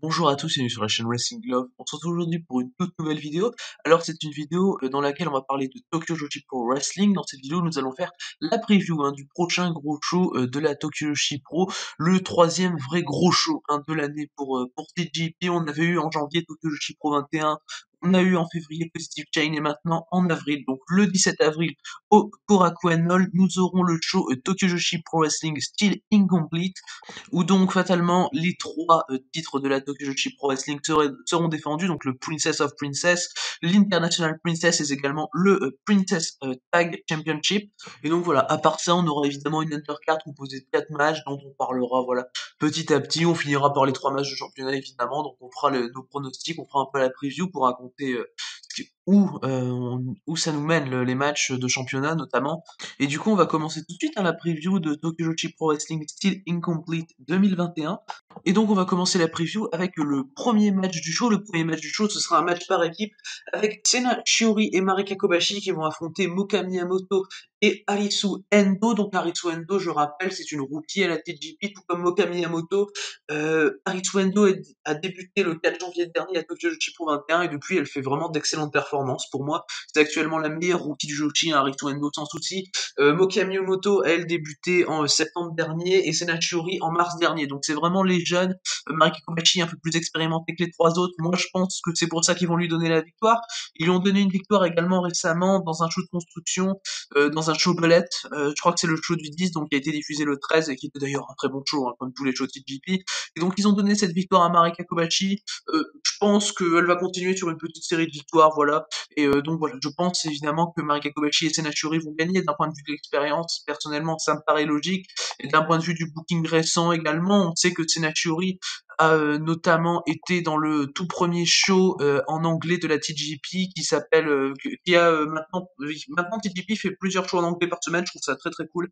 Bonjour à tous, bienvenue sur la chaîne Wrestling Love. On se retrouve aujourd'hui pour une toute nouvelle vidéo. Alors c'est une vidéo dans laquelle on va parler de Tokyo Joshi Pro Wrestling. Dans cette vidéo, nous allons faire la preview du prochain gros show de la Tokyo Joshi Pro, le troisième vrai gros show de l'année pour TJP. On avait eu en janvier Tokyo Joshi Pro 21. On a eu en février Positive Chain et maintenant en avril, donc le 17 avril au Korakuen Hall, nous aurons le show Tokyo Joshi Pro Wrestling Still Incomplete, où donc fatalement les trois titres de la Tokyo Joshi Pro Wrestling seront défendus, donc le Princess of Princess, l'International Princess et également le Princess Tag Championship. Et donc voilà, à part ça, on aura évidemment une undercard composée de 4 matchs dont on parlera voilà petit à petit. On finira par les 3 matchs de championnat évidemment, donc on fera nos pronostics, on fera un peu la preview pour raconter où ça nous mène les matchs de championnat notamment. Et du coup, on va commencer tout de suite la preview de Tokyo Joshi Pro Wrestling Still Incomplete 2021. Et donc, on va commencer la preview avec le premier match du show. Le premier match du show, ce sera un match par équipe avec Sena Shiori et Marika Kobashi qui vont affronter Moka Miyamoto et Arisu Endo. Donc, Arisu Endo, je rappelle, c'est une rookie à la TJP, tout comme Moka Miyamoto. Arisu Endo a débuté le 4 janvier dernier à Tokyo Joshi Pro 21 et depuis, elle fait vraiment d'excellentes performances. Pour moi, c'est actuellement la meilleure rookie du Joshi, Arisu Endo sans souci. Moka Miyamoto, elle, débuté en septembre dernier et Sena Shiori en mars dernier. Donc, c'est vraiment les jeunes. Marika Kobashi un peu plus expérimenté que les trois autres. Moi, je pense que c'est pour ça qu'ils vont lui donner la victoire. Ils lui ont donné une victoire également récemment dans un show de construction, dans un show belette. Je crois que c'est le show du 10, donc qui a été diffusé le 13 et qui était d'ailleurs un très bon show, comme tous les shows de TJP. Et donc, ils ont donné cette victoire à Marika Kobashi. Je pense qu'elle va continuer sur une petite série de victoires, voilà. Et donc voilà, je pense évidemment que Marika Kobashi et Sena Shiori vont gagner d'un point de vue de l'expérience. Personnellement, ça me paraît logique. Et d'un point de vue du booking récent également, on sait que Sena Shiori a notamment été dans le tout premier show en anglais de la TJP qui s'appelle, qui a maintenant TJP fait plusieurs shows en anglais par semaine. Je trouve ça très très cool.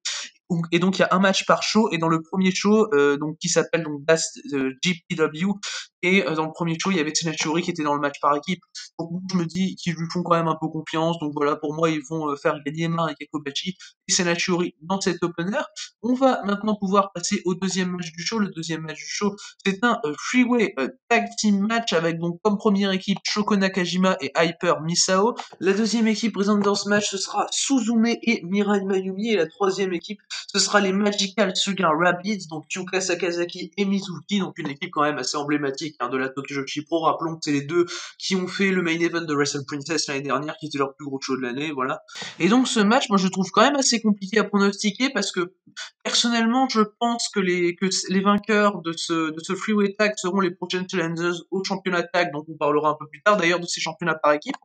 Et donc il y a un match par show et dans le premier show donc qui s'appelle donc Blast GPW et dans le premier show il y avait Tsunachori qui était dans le match par équipe. Donc je me dis qu'ils lui font quand même un peu confiance. Donc voilà, pour moi ils vont faire gagner Marika Kobashi et Tsunachori dans cet opener. On va maintenant pouvoir passer au deuxième match du show. Le deuxième match du show, c'est un freeway tag team match avec donc comme première équipe Shoko Nakajima et Hyper Misao. La deuxième équipe présente dans ce match, ce sera Suzume et Mirai Mayumi. Et la troisième équipe, ce sera les Magical Sugar Rabbits, donc Yuka Sakazaki et Mizuki, donc une équipe quand même assez emblématique de la Tokyo Joshi Pro. Rappelons que c'est les deux qui ont fait le main event de Wrestle Princess l'année dernière, qui était leur plus gros show de l'année, voilà. Et donc ce match, moi je le trouve quand même assez compliqué à pronostiquer parce que personnellement, je pense que les vainqueurs de ce freeway tag seront les prochaines challengers au championnat tag, donc on parlera un peu plus tard d'ailleurs de ces championnats par équipe.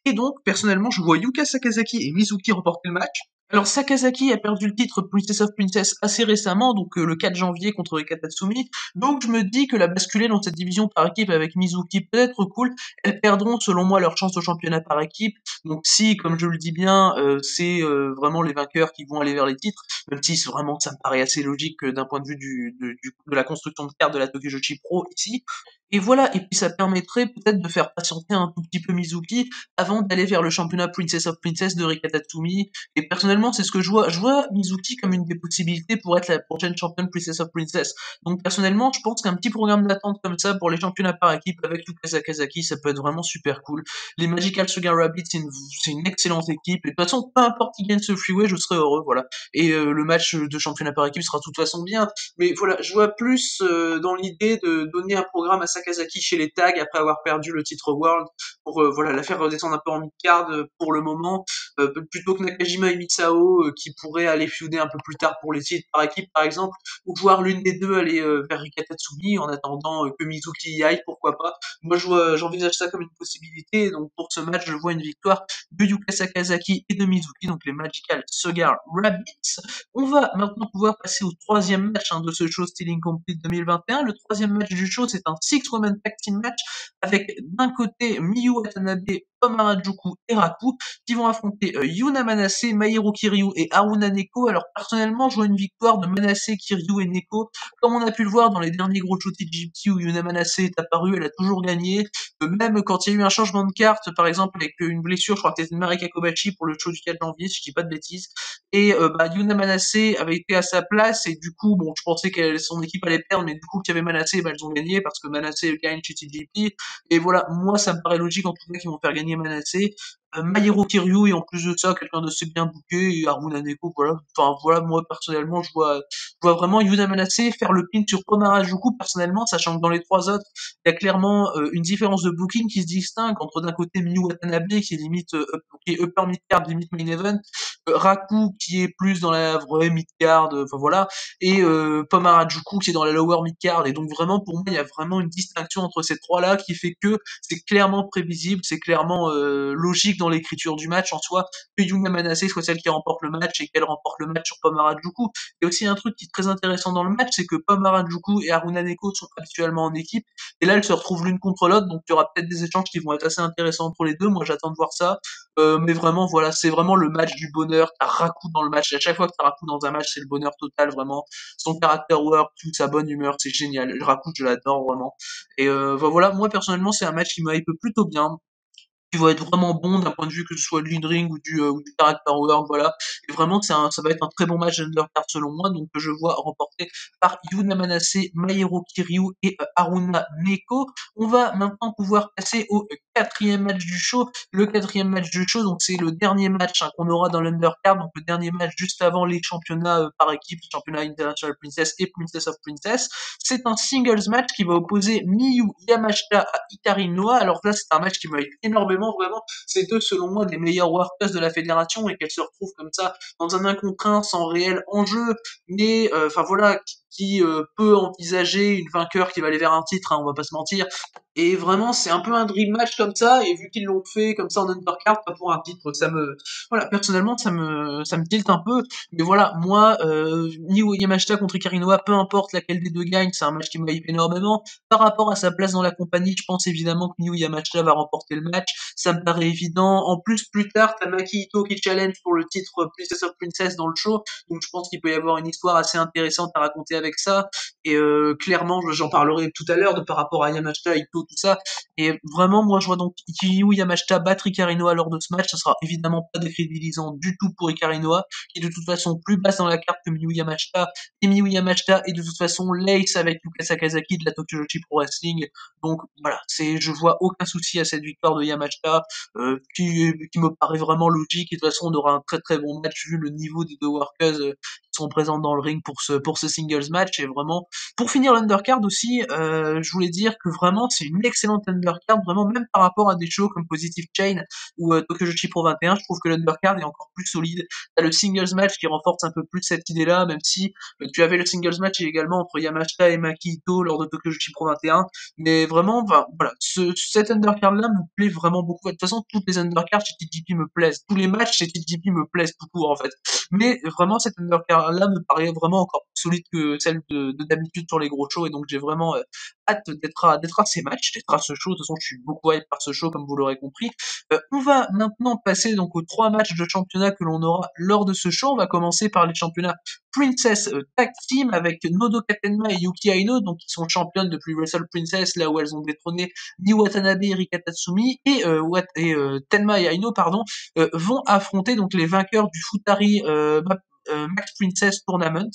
Et donc, personnellement, je vois Yuka Sakazaki et Mizuki remporter le match. Alors Sakazaki a perdu le titre Princess of Princess assez récemment, donc le 4 janvier contre Rika Tatsumi. Donc je me dis que la basculer dans cette division par équipe avec Mizuki peut être cool. Elles perdront selon moi leur chance au championnat par équipe. Donc si, comme je le dis bien, c'est vraiment les vainqueurs qui vont aller vers les titres, même si vraiment ça me paraît assez logique d'un point de vue de la construction de carte de la Tokyo Joshi Pro ici. Et voilà, et puis ça permettrait peut-être de faire patienter un tout petit peu Mizuki avant d'aller vers le championnat Princess of Princess de Rika Tatsumi. Et personnellement, c'est ce que je vois. Je vois Mizuki comme une des possibilités pour être la prochaine championne Princess of Princess. Donc personnellement, je pense qu'un petit programme d'attente comme ça pour les championnats par équipe avec Yuka Sakazaki, ça peut être vraiment super cool. Les Magical Sugar Rabbits, c'est une excellente équipe. Et de toute façon, peu importe qui gagne ce freeway, je serai heureux, voilà. Et le match de championnat par équipe sera de toute façon bien. Mais voilà, je vois plus dans l'idée de donner un programme à Sakazaki chez les tags après avoir perdu le titre World pour voilà la faire redescendre un peu en mid-card pour le moment, plutôt que Nakajima et Misao qui pourraient aller feuder un peu plus tard pour les titres par équipe par exemple, ou voir l'une des deux aller vers Rika Tatsumi en attendant que Mizuki y aille, pourquoi pas. Moi j'envisage ça comme une possibilité, donc pour ce match je vois une victoire de Yuka Sakazaki et de Mizuki, donc les Magical Sugar Rabbits. On va maintenant pouvoir passer au troisième match de ce show Still Incomplete 2021. Le troisième match du show, c'est un Six-Woman Tag Team match avec d'un côté Miyu Watanabe Pom Harajuku et Raku, qui vont affronter Yuna Manase, Mairo Kiryu et Haruna Neko. Alors personnellement, je vois une victoire de Manase, Kiryu et Neko, comme on a pu le voir dans les derniers gros shows TGP où Yuna Manase est apparue, elle a toujours gagné. Même quand il y a eu un changement de carte, par exemple avec une blessure, je crois que c'était Marika Kobashi pour le show du 4 janvier, si je dis pas de bêtises, et Yuna Manase avait été à sa place, et du coup, bon, je pensais que son équipe allait perdre, mais du coup, qu'il y avait Manase, elles ont gagné, parce que Manase gagne chez TGP, et voilà, moi, ça me paraît logique, en tout cas, qu'ils vont faire gagner Manase. Mairo Kiryu, et en plus de ça, quelqu'un d'assez bien booké, et Haruna Neko, voilà. Enfin, voilà, moi, personnellement, je vois vraiment Yuna Manase faire le pin sur Harajuku, personnellement, sachant que dans les trois autres, il y a clairement une différence de booking qui se distingue entre d'un côté Miyu Watanabe, qui est limite, qui est upper mid-card, limite main event, Raku, qui est plus dans la vraie mid-card, enfin voilà, et Pom Harajuku, qui est dans la lower mid-card, et donc vraiment, pour moi, il y a vraiment une distinction entre ces trois-là qui fait que c'est clairement prévisible, c'est clairement logique dans l'écriture du match en soi, que Yuna Manase soit celle qui remporte le match et qu'elle remporte le match sur Pom Harajuku. Il y a aussi un truc qui est très intéressant dans le match, c'est que Pom Harajuku et Haruna Neko sont habituellement en équipe, et là elles se retrouvent l'une contre l'autre, donc il y aura peut-être des échanges qui vont être assez intéressants entre les deux, moi j'attends de voir ça, mais vraiment voilà, c'est vraiment le match du bonheur, t'as Raku dans le match, à chaque fois que t'as Raku dans un match, c'est le bonheur total, vraiment, son caractère work, toute sa bonne humeur, c'est génial, Raku je l'adore vraiment, et voilà, moi personnellement c'est un match qui me hype plutôt bien, qui va être vraiment bon d'un point de vue que ce soit de l'in-ring ou du character work, voilà. Et vraiment, ça va être un très bon match d'undercard selon moi, donc je vois remporté par Yuna Manase, Mairo Kiryu et Haruna Neko. On va maintenant pouvoir passer au quatrième match du show. Le quatrième match du show, donc c'est le dernier match qu'on aura dans l'undercard, donc le dernier match juste avant les championnats par équipe, le championnat International Princess et Princess of Princess. C'est un singles match qui va opposer Miyu Yamashita à Hikari Noa. Alors là, c'est un match qui m'a énormément, vraiment. C'est deux, selon moi, des meilleurs workers de la fédération et qu'elles se retrouvent comme ça dans un 1 contre 1 sans réel enjeu, mais enfin voilà, qui peut envisager une vainqueur qui va aller vers un titre, hein, on va pas se mentir. Et vraiment, c'est un peu un dream match comme ça, et vu qu'ils l'ont fait comme ça en undercard, pas pour un titre, voilà, personnellement, ça me tilte un peu. Mais voilà, moi, Miyu Yamashita contre Hikari Noa, peu importe laquelle des deux gagne, c'est un match qui me hype énormément. Par rapport à sa place dans la compagnie, je pense évidemment que Miyu Yamashita va remporter le match. Ça me paraît évident. En plus tard, t'as Maki Ito qui challenge pour le titre Princess of Princess dans le show. Donc je pense qu'il peut y avoir une histoire assez intéressante à raconter avec ça. Et clairement, j'en parlerai tout à l'heure de par rapport à Yamashita, Ito, tout ça. Et vraiment, moi, je vois donc Miyu Yamashita battre Hikari Noa lors de ce match. Ça sera évidemment pas décrédibilisant du tout pour Hikari Noa, qui est de toute façon plus basse dans la carte que Miyu Yamashita. Et Miyu Yamashita est de toute façon l'ace avec Yuka Sakazaki de la Tokyo Joshi Pro Wrestling. Donc voilà, je vois aucun souci à cette victoire de Yamashita, qui me paraît vraiment logique. Et de toute façon, on aura un très très bon match vu le niveau des deux workers qui sont présents dans le ring pour ce singles match. Et vraiment, pour finir l'undercard aussi, je voulais dire que vraiment c'est une excellente undercard, vraiment même par rapport à des shows comme Positive Chain ou Tokyo Joshi Pro 21, je trouve que l'undercard est encore plus solide. T'as le singles match qui renforce un peu plus cette idée-là, même si tu avais le singles match également entre Yamashita et Maki Ito lors de Tokyo Joshi Pro 21, mais vraiment, enfin, voilà, cet undercard-là me plaît vraiment beaucoup. De toute façon, toutes les undercards chez TGP me plaisent, tous les matchs chez TGP me plaisent tout court en fait. Mais vraiment, cette undercard-là me paraît vraiment encore plus solide que celle de d'habitude sur les gros shows, et donc j'ai vraiment hâte d'être à ces matchs, d'être à ce show. De toute façon, je suis beaucoup hype par ce show, comme vous l'aurez compris. On va maintenant passer donc aux trois matchs de championnat que l'on aura lors de ce show. On va commencer par les championnats Princess Tag Team avec Nodoka Tenma et Yuki Aino, donc qui sont championnes depuis Wrestle Princess, là où elles ont détrôné Miyu Watanabe et Rika Tatsumi, et Tenma et Aino, pardon, vont affronter donc les vainqueurs du Futari Max Princess Tournament,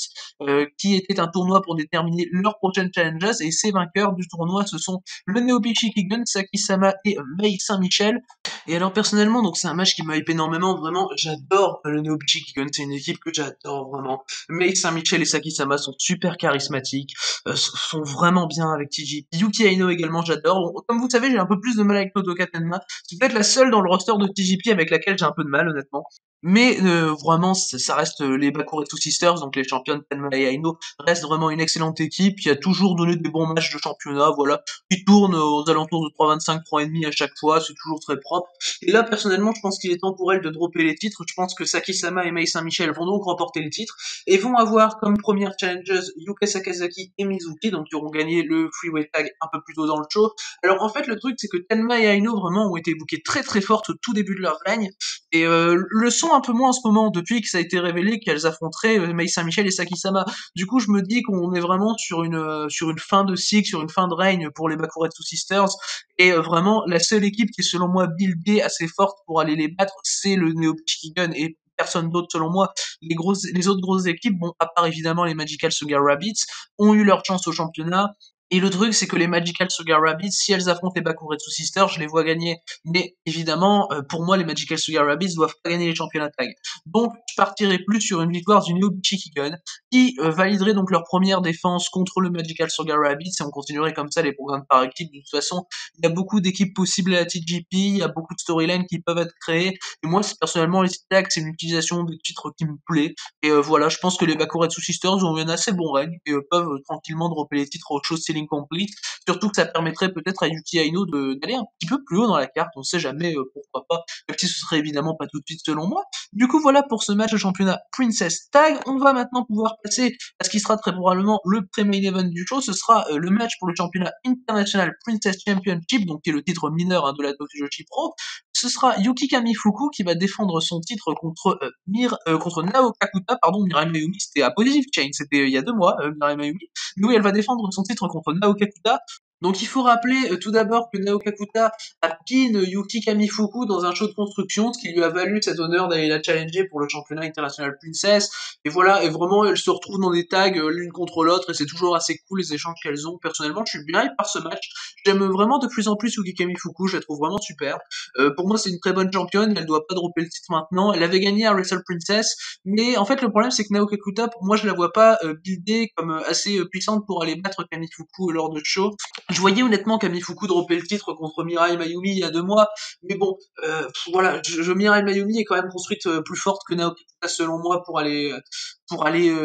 qui était un tournoi pour déterminer leurs prochaines challenges, et ces vainqueurs du tournoi, ce sont le Neobishi Kigun, Saki-sama et Mei Saint-Michel. Et alors personnellement, donc c'est un match qui m'a hype énormément, vraiment, j'adore le Neobishi Kigun, c'est une équipe que j'adore vraiment. Mei Saint-Michel et Saki-sama sont super charismatiques, sont vraiment bien avec TJ. Yuki Aino également, j'adore. Bon, comme vous le savez, j'ai un peu plus de mal avec Nodoka Tenma, c'est peut-être la seule dans le roster de TJP avec laquelle j'ai un peu de mal, honnêtement. Mais vraiment, ça reste les Bakuretsu Sisters, donc les championnes Tenma et Aino, restent vraiment une excellente équipe qui a toujours donné des bons matchs de championnat, voilà, qui tournent aux alentours de 3,25, 3,5 à chaque fois, c'est toujours très propre. Et là, personnellement, je pense qu'il est temps pour elles de dropper les titres. Je pense que Saki-sama et Mei Saint-Michel vont donc remporter les titres et vont avoir comme premières challengers Yuka Sakazaki et Mizuki, donc qui auront gagné le Freeway Tag un peu plus tôt dans le show. Alors en fait, le truc, c'est que Tenma et Aino vraiment ont été bookées très très fortes au tout début de leur règne, et le sont un peu moins en ce moment, depuis que ça a été révélé qu'elles affronteraient Mei Saint-Michel et Saki-sama. Du coup, je me dis qu'on est vraiment sur une fin de cycle, sur une fin de règne pour les Bakuretsu Sisters, et vraiment, la seule équipe qui est selon moi buildée assez forte pour aller les battre, c'est le Neo Gun, et personne d'autre selon moi. Les autres grosses équipes, bon, à part évidemment les Magical Sugar Rabbits, ont eu leur chance au championnat. Et le truc, c'est que les Magical Sugar Rabbits, si elles affrontent les Bakuretsu Sisters, je les vois gagner. Mais évidemment, pour moi, les Magical Sugar Rabbits doivent pas gagner les championnats tag. Donc, je partirai plus sur une victoire du Neo Gun, qui validerait donc leur première défense contre le Magical Sugar Rabbits, et on continuerait comme ça les programmes par équipe. De toute façon, il y a beaucoup d'équipes possibles à la TGP, il y a beaucoup de storylines qui peuvent être créées. Et moi, personnellement, les tags, c'est une utilisation de titres qui me plaît. Et voilà, je pense que les Bakuretsu Sisters ont eu un assez bon règne et peuvent tranquillement dropper les titres aux choses Ceiling Complete. Surtout que ça permettrait peut-être à Yuki Aino d'aller un petit peu plus haut dans la carte. On sait jamais, pourquoi pas. Même si ce serait évidemment pas tout de suite selon moi. Du coup, voilà pour ce match de championnat Princess Tag. On va maintenant pouvoir passer à ce qui sera très probablement le pré-main event du show. Ce sera le match pour le championnat International Princess Championship, donc qui est le titre mineur de la Tokujoshi Pro. Ce sera Yuki Kamifuku qui va défendre son titre contre Nao Kakuta, pardon, Mirai Mayumi, c'était à Positive Chain, c'était il y a 2 mois, Mirai Mayumi. Mais oui, elle va défendre son titre contre Nao Kakuta. Donc il faut rappeler tout d'abord que Nao Kakuta a pin Yuki Kamifuku dans un show de construction, ce qui lui a valu cet honneur d'aller la challenger pour le championnat international Princess. Et voilà, et vraiment elles se retrouvent dans des tags l'une contre l'autre, et c'est toujours assez cool les échanges qu'elles ont. Personnellement, je suis bien hype par ce match. J'aime vraiment de plus en plus Yuki Kamifuku, je la trouve vraiment super. Pour moi, c'est une très bonne championne, elle doit pas dropper le titre maintenant. Elle avait gagné à Wrestle Princess, mais en fait, le problème, c'est que Naoki Kakuta, pour moi, je la vois pas buildée comme assez puissante pour aller battre Kamifuku lors de show. Je voyais honnêtement Kamifuku dropper le titre contre Mirai Mayumi il y a 2 mois, mais bon, voilà, Mirai Mayumi est quand même construite plus forte que Naoki Kakuta selon moi pour aller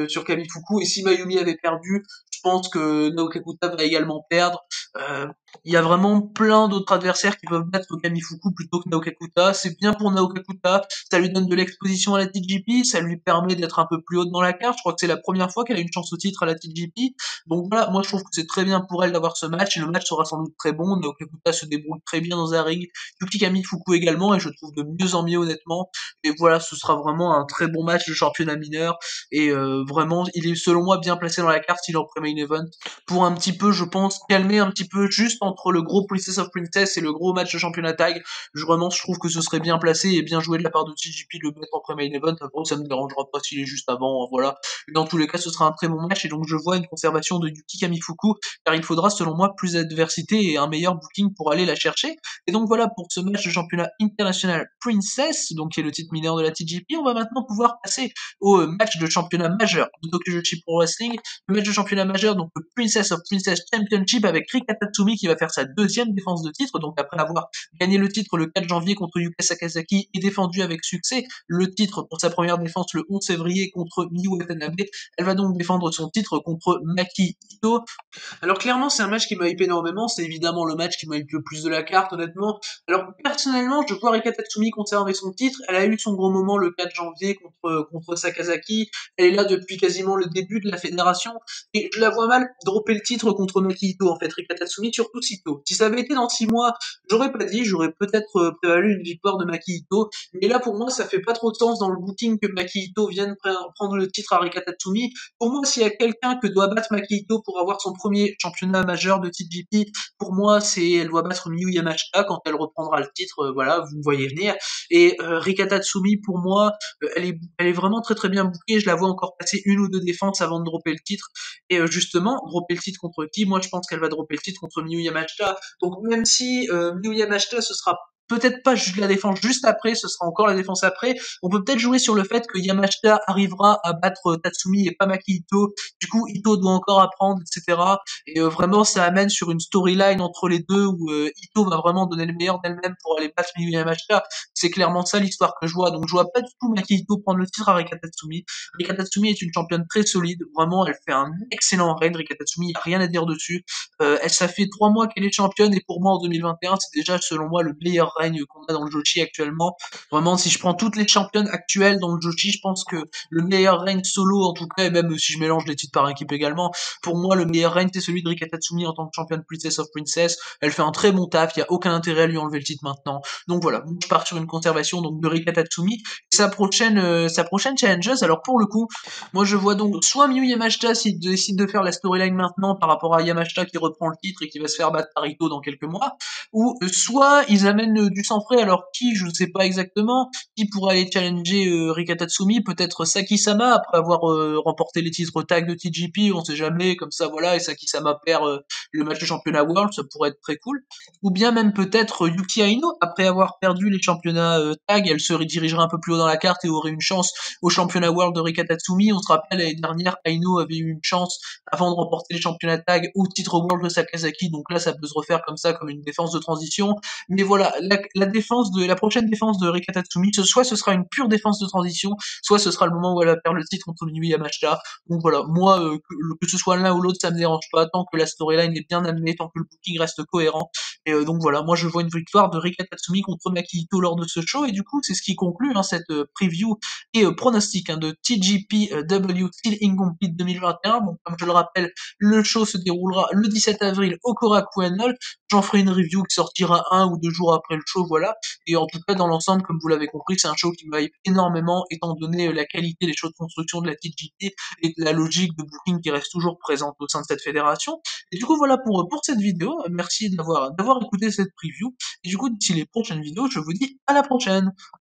sur Kamifuku, et si Mayumi avait perdu, je pense que Naoki Kakuta va également perdre. Euh, il y a vraiment plein d'autres adversaires qui peuvent battre Kamifuku plutôt que Naokakuta. C'est bien pour Naokakuta, ça lui donne de l'exposition à la TGP, ça lui permet d'être un peu plus haute dans la carte. Je crois que c'est la première fois qu'elle a une chance au titre à la TGP. Donc voilà, moi je trouve que c'est très bien pour elle d'avoir ce match, et le match sera sans doute très bon. Naokakuta se débrouille très bien dans un ring, Yuki Kamifuku également, et je trouve de mieux en mieux honnêtement. Et voilà, ce sera vraiment un très bon match de championnat mineur, et vraiment, il est selon moi bien placé dans la carte, il est en pré-main event, pour un petit peu, je pense, calmer un petit peu juste entre le gros Princess of Princess et le gros match de championnat tag. Je trouve que ce serait bien placé et bien joué de la part de TGP de le mettre en pré-main event. Après, ça me dérangera pas s'il est juste avant, voilà. Dans tous les cas, ce sera un très bon match, et donc je vois une conservation de Yuki Kamifuku, car il faudra, selon moi, plus d'adversité et un meilleur booking pour aller la chercher. Et donc voilà pour ce match de championnat international Princess, donc qui est le titre mineur de la TGP. On va maintenant pouvoir passer au match de championnat majeur de Tokujoshi Pro Wrestling, le match de championnat majeur, donc le Princess of Princess Championship, avec Rika Tatsumi qui va faire sa deuxième défense de titre, donc après avoir gagné le titre le 4 janvier contre Yuka Sakazaki et défendu avec succès le titre pour sa première défense le 11 février contre Miyu Watanabe, elle va donc défendre son titre contre Maki Ito. Alors clairement, c'est un match qui m'a hype énormément, c'est évidemment le match qui m'a hype le plus de la carte, honnêtement. Alors personnellement, je vois Rika Tatsumi conserver son titre, elle a eu son gros moment le 4 janvier contre Sakazaki, elle est là depuis quasiment le début de la fédération, et je la vois mal dropper le titre contre Maki Ito, en fait, Rika Tatsumi, surtout si tôt. Si ça avait été dans 6 mois, j'aurais pas dit, j'aurais peut-être prévalu une victoire de Maki Ito, mais là pour moi, ça fait pas trop de sens dans le booking que Maki Ito vienne prendre le titre à Rika Tatsumi. Pour moi, s'il y a quelqu'un que doit battre Maki Ito pour avoir son premier championnat majeur de TGP, pour moi, elle doit battre Miyu Yamashita quand elle reprendra le titre, voilà, vous me voyez venir. Et Rika Tatsumi, pour moi, elle est vraiment très très bien bookée, je la vois encore passer une ou deux défenses avant de dropper le titre, et justement, dropper le titre contre qui? Moi, je pense qu'elle va dropper le titre contre Miyu Yamashita, donc même si Miyu Yamashita, ce sera peut-être pas la défense juste après, ce sera encore la défense après. On peut peut-être jouer sur le fait que Yamashita arrivera à battre Tatsumi et pas Maki Ito. Du coup, Ito doit encore apprendre, etc. Et vraiment, ça amène sur une storyline entre les deux où Ito va vraiment donner le meilleur d'elle-même pour aller battre Miyu Yamashita. C'est clairement ça l'histoire que je vois. Donc, je vois pas du tout Maki Ito prendre le titre à Rika Tatsumi. Rika Tatsumi est une championne très solide. Vraiment, elle fait un excellent raid. Rika Tatsumi, y a rien à dire dessus. Ça fait 3 mois qu'elle est championne et pour moi en 2021, c'est déjà selon moi le meilleur règne qu'on a dans le Joshi actuellement. Vraiment, si je prends toutes les championnes actuelles dans le Joshi, je pense que le meilleur règne solo en tout cas, et même si je mélange les titres par équipe également, pour moi le meilleur règne c'est celui de Rika Tatsumi en tant que championne Princess of Princess. Elle fait un très bon taf, il y a aucun intérêt à lui enlever le titre maintenant. Donc voilà, je pars sur une conservation donc de Rika Tatsumi. Sa prochaine challengeuse, alors pour le coup, moi je vois donc soit Miyu Yamashita s'il décide de faire la storyline maintenant par rapport à Yamashita qui reprend le titre et qui va se faire battre par Ito dans quelques mois, ou soit ils amènent du sang frais, alors qui, je ne sais pas exactement, qui pourrait aller challenger Rika Tatsumi, peut-être Saki-sama après avoir remporté les titres tag de TGP, on sait jamais, comme ça voilà, et Saki-sama perd le match de championnat World, ça pourrait être très cool. Ou bien même peut-être Yuki Aino, après avoir perdu les championnats tag, elle se redirigerait un peu plus haut dans la carte et aurait une chance au championnat World de Rika Tatsumi. On se rappelle l'année dernière, Aino avait eu une chance avant de remporter les championnats tag au titre World de Sakazaki, donc là ça peut se refaire comme ça, comme une défense de transition. Mais voilà, la prochaine défense de Rika Tatsumi, soit ce sera une pure défense de transition, soit ce sera le moment où elle va perdre le titre contre Miyu Yamashita. Donc voilà, moi, que ce soit l'un ou l'autre, ça me dérange pas, tant que la storyline est bien amenée, tant que le booking reste cohérent. Et donc voilà, moi je vois une victoire de Rika Tatsumi contre Maki Ito lors de ce show, et du coup c'est ce qui conclut cette preview et pronostic de TGPW Still Incomplete 2021. Donc comme je le rappelle, le show se déroulera le 17 avril au Korakuen Hall. J'en ferai une review qui sortira 1 ou 2 jours après le show, voilà. Et en tout cas, dans l'ensemble, comme vous l'avez compris, c'est un show qui me hype énormément, étant donné la qualité des shows de construction de la TGP et de la logique de booking qui reste toujours présente au sein de cette fédération. Et du coup, voilà pour cette vidéo. Merci d'avoir écouté cette preview. Et du coup, d'ici les prochaines vidéos, je vous dis à la prochaine.